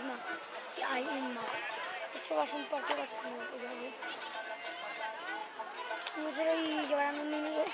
No, ay, no. Esto va a ser un partido bastante bueno, pues ya ves. 1-0 y llevarán un minuto.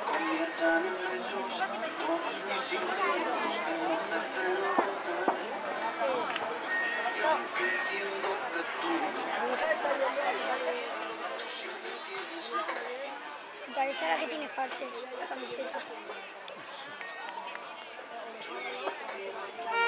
Conviertan en besos todos mis intentos de morderte la boca. Y aunque entiendo que tú siempre tienes la Parece a la que tiene parches la camiseta. yo pido tu